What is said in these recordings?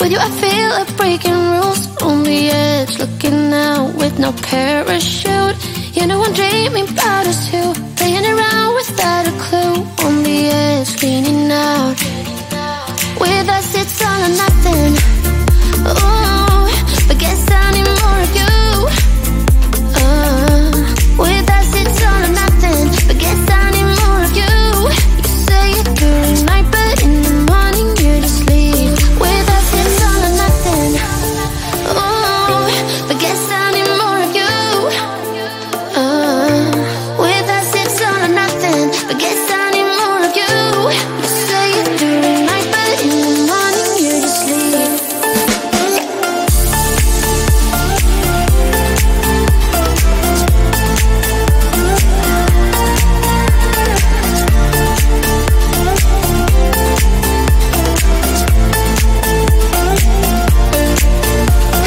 With you I feel like breaking rules. On the edge, looking out with no parachute. You know I'm dreaming about us two, playing around without a clue. On the edge, leaning out. With us it's all or nothing. Ooh, but guess I need more of you. With us it's all or nothing, but guess I need more of you. You say it during night, but in the morning you just leave. With us it's all or nothing. Ooh, but guess I need more of you. With us it's all or nothing, but guess I need more of you. You say it during night, but in the morning you just leave.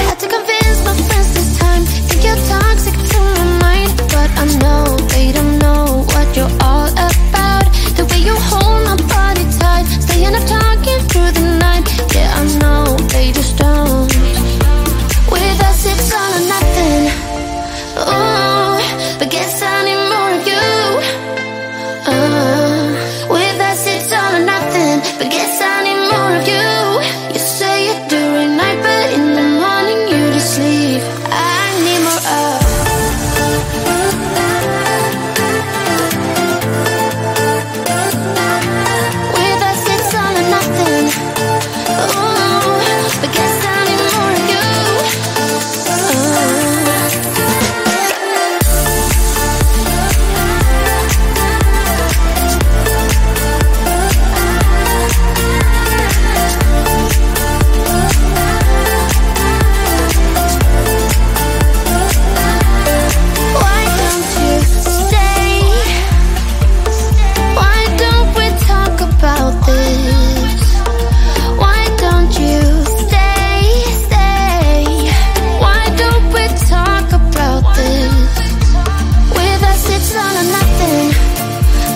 Had to convince my friends this time. Think you're toxic to my mind, but I know they don't know what you're all about. The way you hold my body tight, staying up talking through the night. Yeah, I know they just don't. With us it's all or nothing. Ooh, but guess I need more of you. With us it's all or nothing, but guess I need more of you. You say it during night, but in the morning you just leave. I need more of. With us it's all or nothing. Ooh, but guess I need more of you. Why don't you stay? Why don't we talk about this? Why don't you stay? Why don't we talk about this? With us it's all or nothing.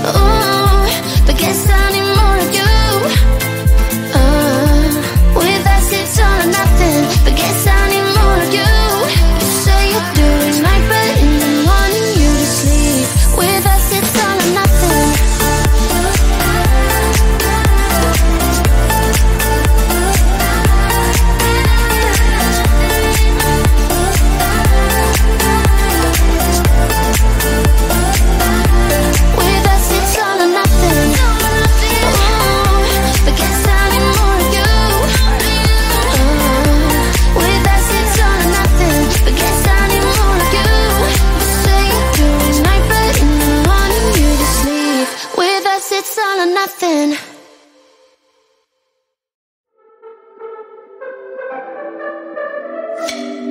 Ooh, but guess I need more of you. With us it's all or nothing, but guess I need more of you. You say it during night, but in the morning you just leave. With us it's all or nothing. With us it's all or nothing. Ooh, but guess I need more of you. With us it's all or nothing, but guess I need more of you. You say it during night, but in the morning you just leave. With us it's all or nothing.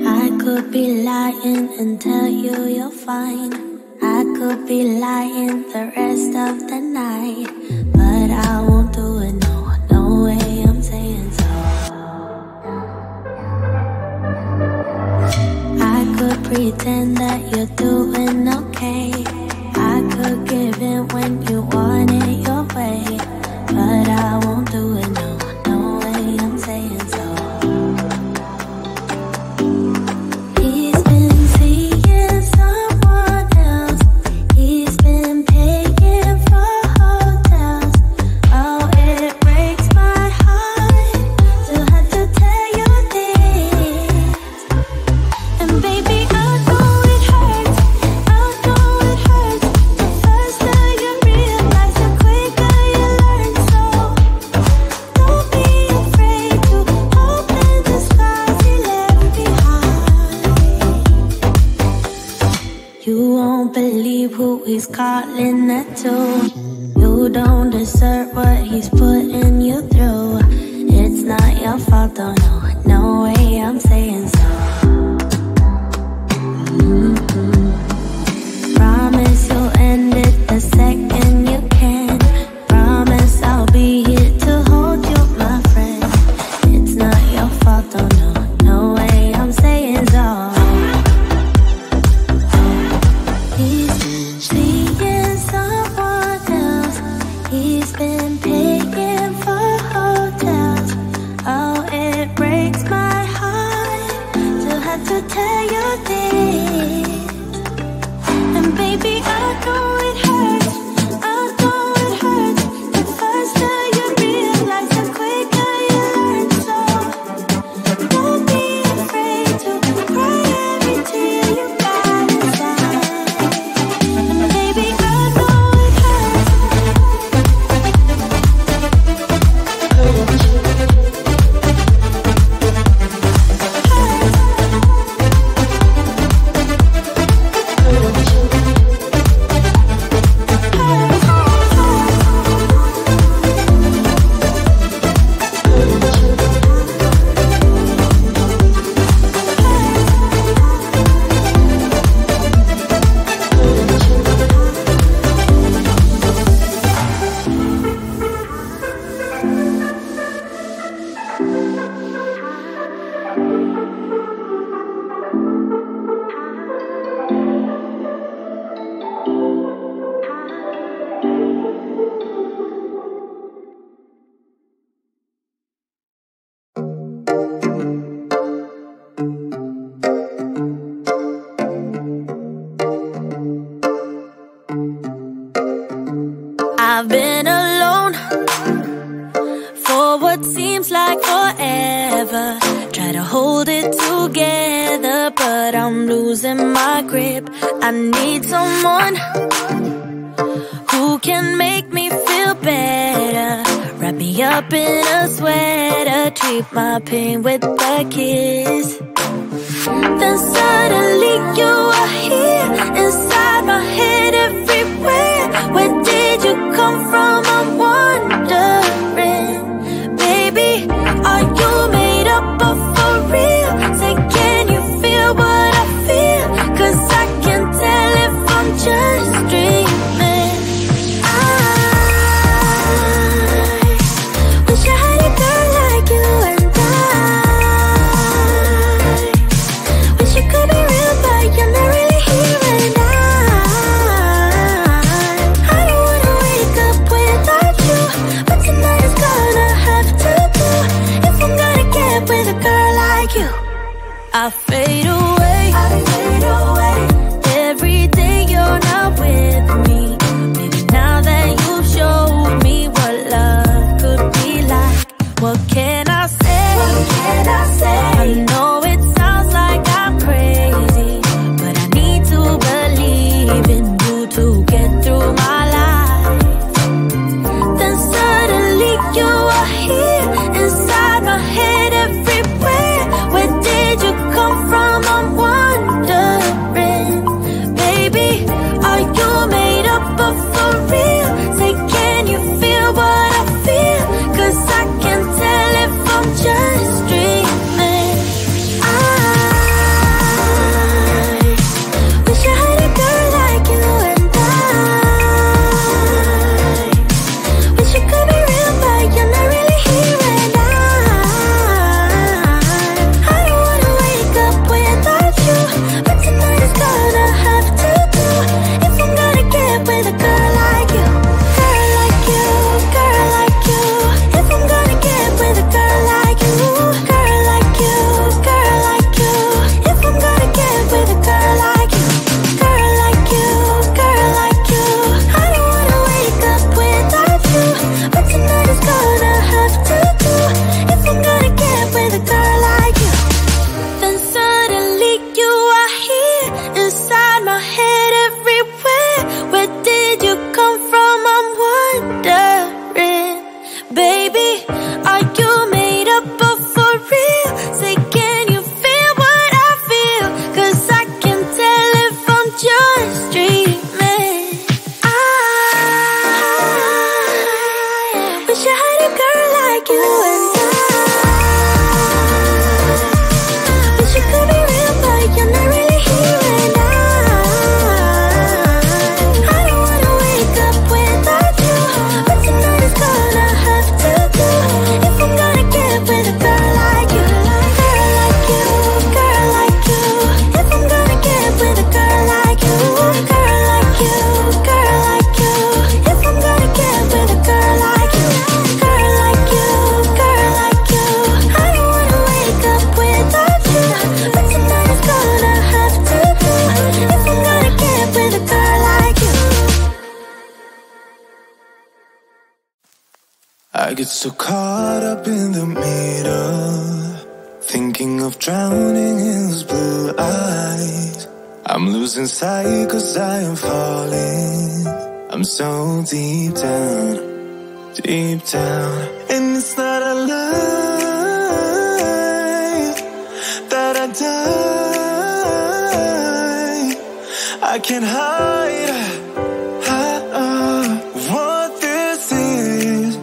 I could be lying and tell you you're fine. I could be lying the rest of the night, but I won't do it, no, no way I'm saying so. I could pretend that you're doing okay. I could give in when you want it your way, but I won't do it, no, no way I'm saying so. He's been seeing someone else. He's been paying for hotels. Oh, it breaks my heart to have to tell you this. And baby, I know it hurts. I know it hurts. The faster you realize, the quicker you learn. So don't be afraid to open the scars he left behind. You won't believe who he's calling that to. You don't deserve what he's putting you through. It's not your fault, though, no, no way I'm saying so. Promise you'll end it the second you can. Promise I'll be here to hold you, my friend. It's not your fault, though, no, no way I'm saying so. He's been seeing someone else. He's been paying for hotels. Oh, it breaks forever. Try to hold it together, but I'm losing my grip. I need someone who can make me feel better. Wrap me up in a sweater, treat my pain with a kiss. Then suddenly you are here, inside my head, everywhere. Where did you come from? I'm wondering. Baby, are you made up of for real? Say, can you feel what I feel? 'Cause I can tell if I'm just dreaming. I wish I had a girl like you, and I wish you could be real, but you're not really here. And I don't wanna wake up without you, but tonight is gonna have to do. If I'm gonna get with a girl like you, I fade away. Every day you're not with me. Maybe now that you've showed me what love could be like, what can I say? I know it sounds like I'm crazy, but I need to believe in you to get through my life. Then suddenly you are here, inside my head, everywhere. Where did you come from? I'm wondering. Baby, are you made up of for real? Say, can you feel what I feel? 'Cause I can tell if I'm just dreaming. I wish I had a girl like you, and I wish you could be real, but you're not really here. And I don't wanna wake up without you, but tonight is gonna have to do. If I'm gonna get with a girl like you, girl like you, girl like you. If I'm gonna get with a girl like you, girl like you, girl like you. If I'm gonna get with a girl like you, girl like you, girl like you. I don't wanna wake up without you, but tonight is gonna have to do. If I'm gonna get with a girl like you. Then suddenly you are here, inside my head, everywhere. Where did you come from? I'm wondering. Baby, are you made up of for real? Say, can you feel what I feel? 'Cause I can tell if I'm just dreaming. I wish I had a girl like you, and I wish you could be real, but you're not really here. And I don't wanna wake up without you, but tonight is gonna have to do. If I'm gonna get with a girl like you, girl like you, girl like you. If I'm gonna get with a girl like you, girl like you, girl like you. If I'm gonna get with a girl like you, girl like you, girl like you. I don't wanna wake up without you, but tonight is gonna have to do. If I'm gonna get with a girl like you. I get so caught up in the middle, thinking of drowning in those blue eyes. I'm losing sight 'cause I am falling. I'm so deep down, and it's not a lie that I die. I can't hide what this is.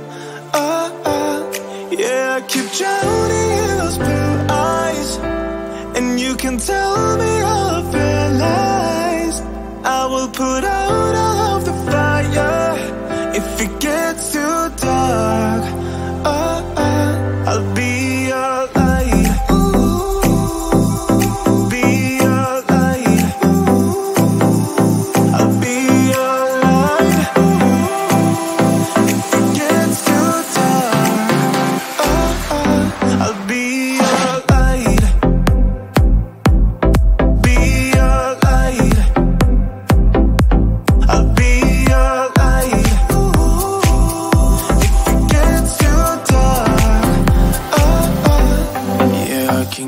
Yeah, I keep drowning in those blue eyes, and you can tell me all of your lies. I will put out all of the fire if it gets too dark. I'll be your light. Be your light. I'll be your light. If it gets too dark, I'll be your light. Be your light.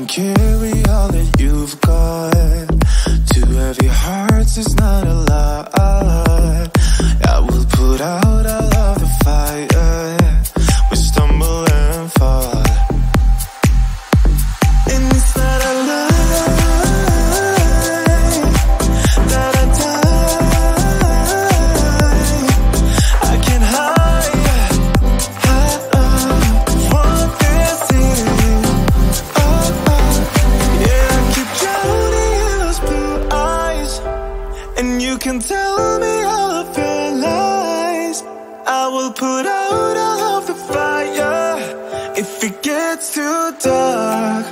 carry all that you've got. Two heavy hearts is not a lot. I will put out all of the fire. We stumble and fall, and it's not a lie that I die. I can hide what this is. Yeah, I keep drowning in those blue eyes, and you can tell me all of your lies. I will put out all of the fire if it gets too dark.